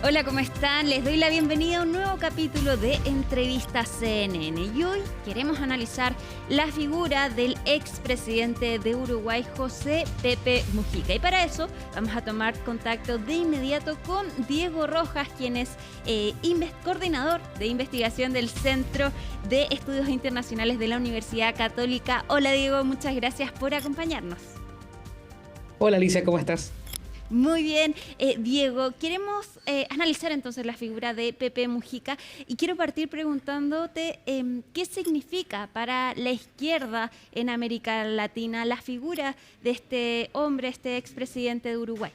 Hola, ¿cómo están? Les doy la bienvenida a un nuevo capítulo de Entrevistas CNN y hoy queremos analizar la figura del expresidente de Uruguay, José Pepe Mujica. Y para eso vamos a tomar contacto de inmediato con Diego Rojas, quien es coordinador de investigación del Centro de Estudios Internacionales de la Universidad Católica. Hola Diego, muchas gracias por acompañarnos. Hola Alicia, ¿cómo estás? Muy bien, Diego, queremos analizar entonces la figura de Pepe Mujica y quiero partir preguntándote qué significa para la izquierda en América Latina la figura de este hombre, este expresidente de Uruguay.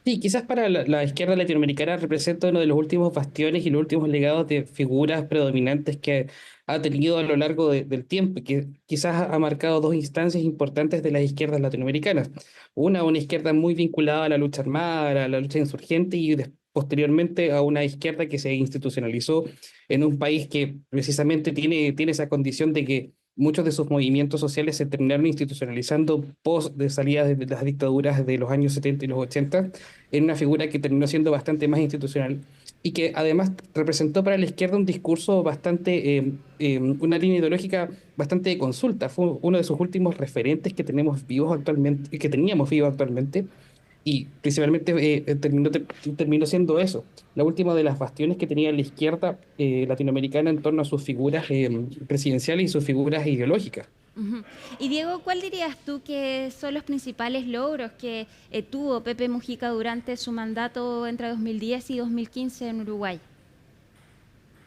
Sí, quizás para la izquierda latinoamericana representa uno de los últimos bastiones y los últimos legados de figuras predominantes que ha tenido a lo largo del tiempo y que quizás ha marcado dos instancias importantes de las izquierdas latinoamericanas. Una izquierda muy vinculada a la lucha armada, a la lucha insurgente y posteriormente a una izquierda que se institucionalizó en un país que precisamente tiene esa condición de que muchos de sus movimientos sociales se terminaron institucionalizando post de salida de las dictaduras de los años 70 y los 80 en una figura que terminó siendo bastante más institucional y que además representó para la izquierda un discurso bastante, una línea ideológica bastante de consulta. Fue uno de sus últimos referentes que tenemos vivos actualmente, que teníamos vivos actualmente, y principalmente terminó siendo eso, la última de las bastiones que tenía la izquierda latinoamericana en torno a sus figuras presidenciales y sus figuras ideológicas. Ujú. Y Diego, ¿cuál dirías tú que son los principales logros que tuvo Pepe Mujica durante su mandato entre 2010 y 2015 en Uruguay?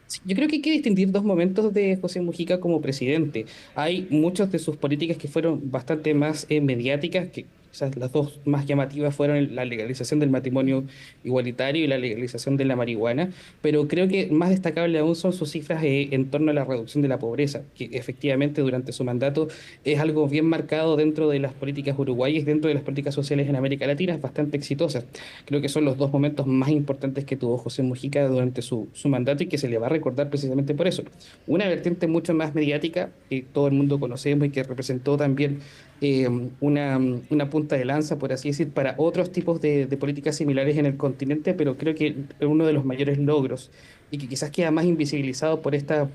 Sí, yo creo que hay que distinguir dos momentos de José Mujica como presidente. Hay muchas de sus políticas que fueron bastante más mediáticas, que quizás las dos más llamativas fueron la legalización del matrimonio igualitario y la legalización de la marihuana, pero creo que más destacable aún son sus cifras en torno a la reducción de la pobreza, que efectivamente durante su mandato es algo bien marcado dentro de las políticas uruguayas, dentro de las políticas sociales en América Latina, es bastante exitosa. Creo que son los dos momentos más importantes que tuvo José Mujica durante su mandato y que se le va a recordar precisamente por eso. Una vertiente mucho más mediática que todo el mundo conocemos y que representó también eh, una punta de lanza, por así decir, para otros tipos de políticas similares en el continente, pero creo que uno de los mayores logros y que quizás queda más invisibilizado por estas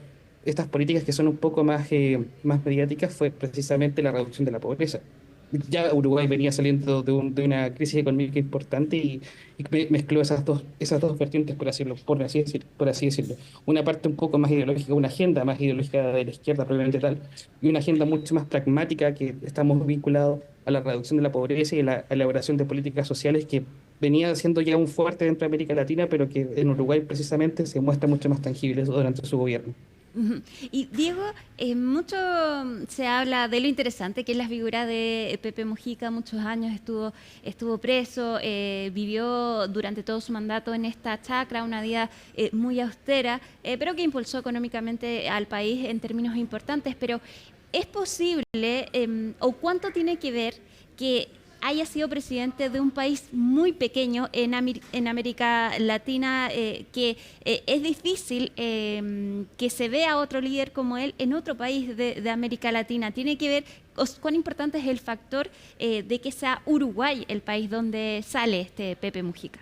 políticas que son un poco más mediáticas fue precisamente la reducción de la pobreza. Ya Uruguay venía saliendo de una crisis económica importante y mezcló esas dos vertientes, por así decirlo. Una parte un poco más ideológica, una agenda más ideológica de la izquierda probablemente tal, y una agenda mucho más pragmática que estamos vinculados a la reducción de la pobreza y a la elaboración de políticas sociales que venía siendo ya un fuerte dentro de América Latina, pero que en Uruguay precisamente se muestra mucho más tangible durante su gobierno. Ujú. Y Diego, mucho se habla de lo interesante que es la figura de Pepe Mujica. Muchos años estuvo preso, vivió durante todo su mandato en esta chacra, una vida muy austera, pero que impulsó económicamente al país en términos importantes. Pero ¿es posible o cuánto tiene que ver que haya sido presidente de un país muy pequeño en América Latina, que es difícil que se vea otro líder como él en otro país de América Latina? Tiene que ver cuán importante es el factor de que sea Uruguay el país donde sale este Pepe Mujica.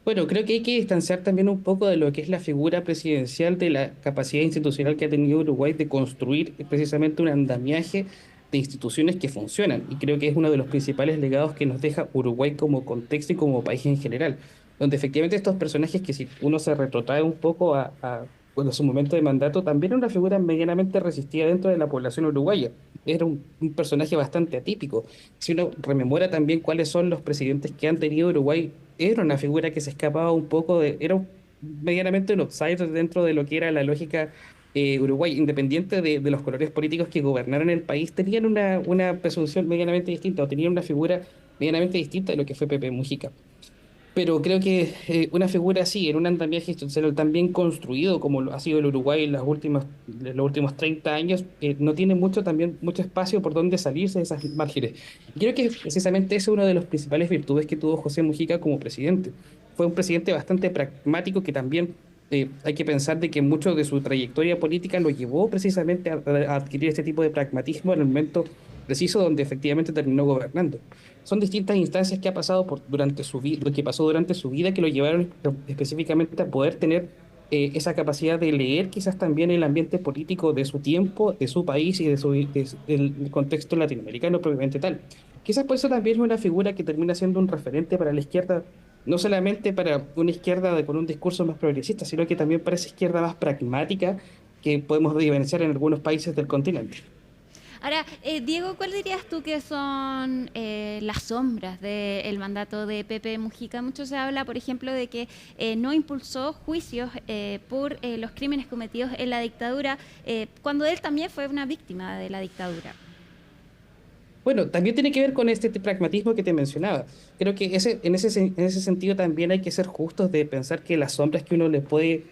Bueno, creo que hay que distanciar también un poco de lo que es la figura presidencial de la capacidad institucional que ha tenido Uruguay de construir precisamente un andamiaje de instituciones que funcionan. Y creo que es uno de los principales legados que nos deja Uruguay como contexto y como país en general, donde efectivamente estos personajes que si uno se retrotrae un poco bueno, su momento de mandato, también era una figura medianamente resistida dentro de la población uruguaya. Era un personaje bastante atípico. Si uno rememora también cuáles son los presidentes que han tenido Uruguay, era una figura que se escapaba un poco medianamente un outsider dentro de lo que era la lógica Uruguay, independiente de los colores políticos que gobernaron el país, tenían una presunción medianamente distinta o tenían una figura medianamente distinta de lo que fue Pepe Mujica. Pero creo que una figura así, en un andamiaje institucional tan bien construido como lo ha sido el Uruguay en los últimos 30 años, no tiene mucho espacio por donde salirse de esas márgenes. Y creo que precisamente ese es uno de los principales virtudes que tuvo José Mujica como presidente. Fue un presidente bastante pragmático que también hay que pensar de que mucho de su trayectoria política lo llevó precisamente a adquirir este tipo de pragmatismo en el momento preciso donde efectivamente terminó gobernando. Son distintas instancias que ha pasado durante su vida, lo que pasó durante su vida que lo llevaron específicamente a poder tener esa capacidad de leer quizás también el ambiente político de su tiempo, de su país y del contexto latinoamericano propiamente tal. Quizás por eso también es una figura que termina siendo un referente para la izquierda, no solamente para una izquierda con un discurso más progresista, sino que también para esa izquierda más pragmática que podemos diferenciar en algunos países del continente. Ahora, Diego, ¿cuál dirías tú que son las sombras del mandato de Pepe Mujica? Mucho se habla, por ejemplo, de que no impulsó juicios por los crímenes cometidos en la dictadura, cuando él también fue una víctima de la dictadura. Bueno, también tiene que ver con este pragmatismo que te mencionaba. Creo que en ese sentido también hay que ser justos de pensar que las sombras que uno le puede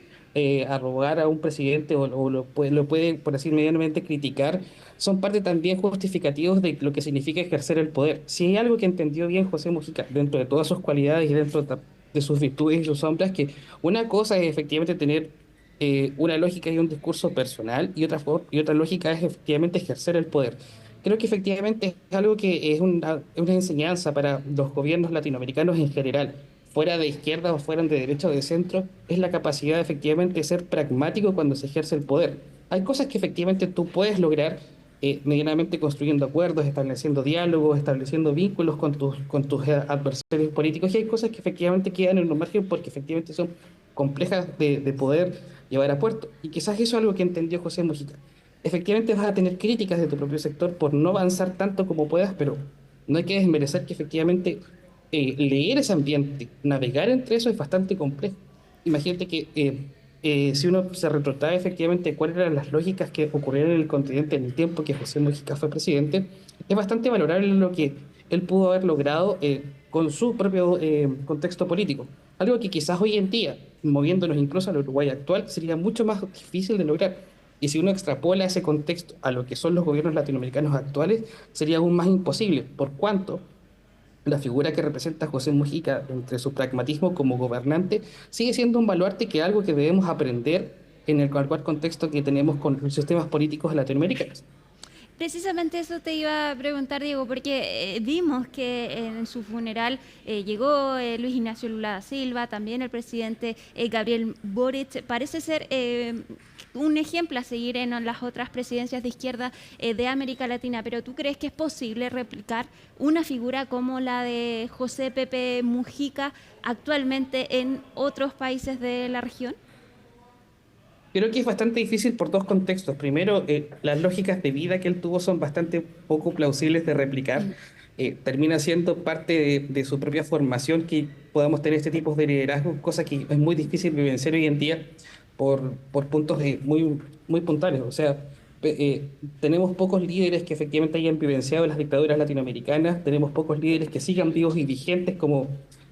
arrogar a un presidente o lo puede, por así medianamente, criticar, son parte también justificativos de lo que significa ejercer el poder. Si hay algo que entendió bien José Mujica, dentro de todas sus cualidades y dentro de sus virtudes y sus sombras, que una cosa es efectivamente tener una lógica y un discurso personal y otra lógica es efectivamente ejercer el poder. Creo que efectivamente es algo que es una enseñanza para los gobiernos latinoamericanos en general, fuera de izquierda o fuera de derecha o de centro, es la capacidad efectivamente de ser pragmático cuando se ejerce el poder. Hay cosas que efectivamente tú puedes lograr medianamente construyendo acuerdos, estableciendo diálogos, estableciendo vínculos con tus adversarios políticos, y hay cosas que efectivamente quedan en un margen porque efectivamente son complejas de poder llevar a puerto. Y quizás eso es algo que entendió José Mujica. Efectivamente vas a tener críticas de tu propio sector por no avanzar tanto como puedas, pero no hay que desmerecer que efectivamente leer ese ambiente, navegar entre eso es bastante complejo. Imagínate que si uno se retrotrae efectivamente cuáles eran las lógicas que ocurrieron en el continente en el tiempo que José Mujica fue presidente, es bastante valorable lo que él pudo haber logrado con su propio contexto político. Algo que quizás hoy en día, moviéndonos incluso al Uruguay actual, sería mucho más difícil de lograr. Y si uno extrapola ese contexto a lo que son los gobiernos latinoamericanos actuales, sería aún más imposible, por cuanto la figura que representa José Mujica entre su pragmatismo como gobernante sigue siendo un baluarte que es algo que debemos aprender en el actual contexto que tenemos con los sistemas políticos latinoamericanos. Precisamente eso te iba a preguntar, Diego, porque vimos que en su funeral llegó Luis Ignacio Lula da Silva, también el presidente Gabriel Boric. Parece ser un ejemplo a seguir en las otras presidencias de izquierda de América Latina, pero ¿tú crees que es posible replicar una figura como la de José Pepe Mujica actualmente en otros países de la región? Creo que es bastante difícil por dos contextos. Primero, las lógicas de vida que él tuvo son bastante poco plausibles de replicar. Termina siendo parte de su propia formación que podamos tener este tipo de liderazgo, cosa que es muy difícil vivenciar hoy en día por puntos muy puntuales. O sea, tenemos pocos líderes que efectivamente hayan vivenciado las dictaduras latinoamericanas, tenemos pocos líderes que sigan vivos y vigentes como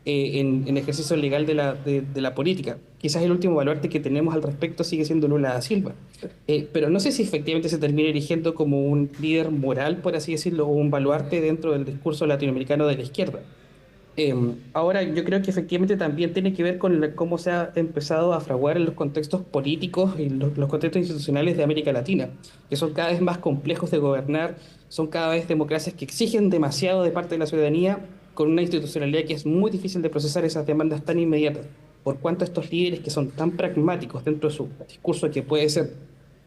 en ejercicio legal de la política. Quizás el último baluarte que tenemos al respecto sigue siendo Lula da Silva. Pero no sé si efectivamente se termina erigiendo como un líder moral, por así decirlo, o un baluarte dentro del discurso latinoamericano de la izquierda. Ahora, yo creo que efectivamente también tiene que ver con cómo se ha empezado a fraguar en los contextos políticos y los contextos institucionales de América Latina, que son cada vez más complejos de gobernar, son cada vez democracias que exigen demasiado de parte de la ciudadanía, con una institucionalidad que es muy difícil de procesar esas demandas tan inmediatas. Por cuanto estos líderes que son tan pragmáticos dentro de su discurso, que puede ser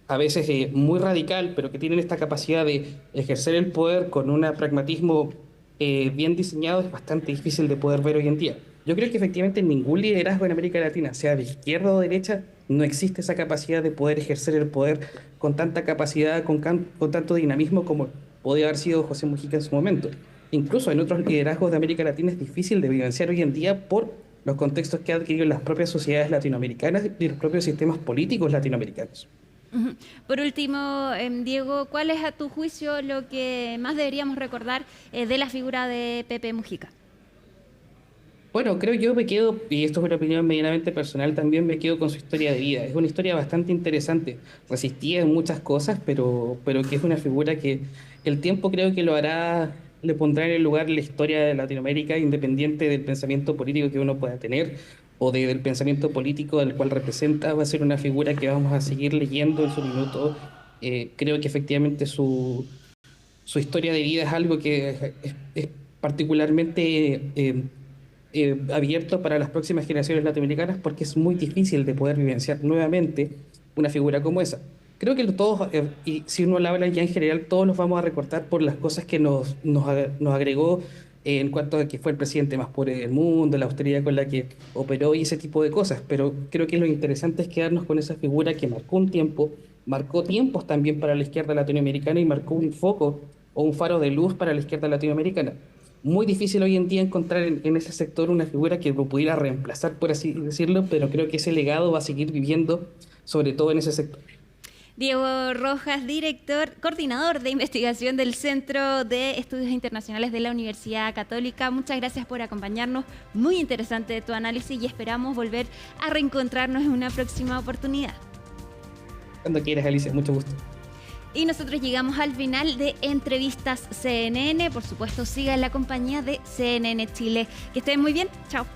a veces muy radical, pero que tienen esta capacidad de ejercer el poder con un pragmatismo bien diseñado, es bastante difícil de poder ver hoy en día. Yo creo que efectivamente ningún liderazgo en América Latina, sea de izquierda o derecha, no existe esa capacidad de poder ejercer el poder con tanta capacidad, con tanto dinamismo como podía haber sido José Mujica en su momento. Incluso en otros liderazgos de América Latina es difícil de vivenciar hoy en día por los contextos que han adquirido las propias sociedades latinoamericanas y los propios sistemas políticos latinoamericanos. Ujú. Por último, Diego, ¿cuál es a tu juicio lo que más deberíamos recordar de la figura de Pepe Mujica? Bueno, creo yo me quedo, y esto es una opinión medianamente personal, también me quedo con su historia de vida. Es una historia bastante interesante. Resistía en muchas cosas, pero que es una figura que el tiempo creo que lo hará, le pondrá en el lugar en la historia de Latinoamérica, independiente del pensamiento político que uno pueda tener o del pensamiento político del cual representa. Va a ser una figura que vamos a seguir leyendo en su minuto. Creo que efectivamente su historia de vida es algo que es particularmente abierto para las próximas generaciones latinoamericanas porque es muy difícil de poder vivenciar nuevamente una figura como esa. Creo que todos, y si uno la habla ya en general, todos los vamos a recordar por las cosas que nos agregó en cuanto a que fue el presidente más pobre del mundo, la austeridad con la que operó y ese tipo de cosas. Pero creo que lo interesante es quedarnos con esa figura que marcó un tiempo, marcó tiempos también para la izquierda latinoamericana y marcó un foco o un faro de luz para la izquierda latinoamericana. Muy difícil hoy en día encontrar en ese sector una figura que lo pudiera reemplazar, por así decirlo, pero creo que ese legado va a seguir viviendo, sobre todo en ese sector. Diego Rojas, director, coordinador de investigación del Centro de Estudios Internacionales de la Universidad Católica. Muchas gracias por acompañarnos. Muy interesante tu análisis y esperamos volver a reencontrarnos en una próxima oportunidad. Cuando quieras, Alicia, mucho gusto. Y nosotros llegamos al final de Entrevistas CNN. Por supuesto, sigan la compañía de CNN Chile. Que estén muy bien. Chao.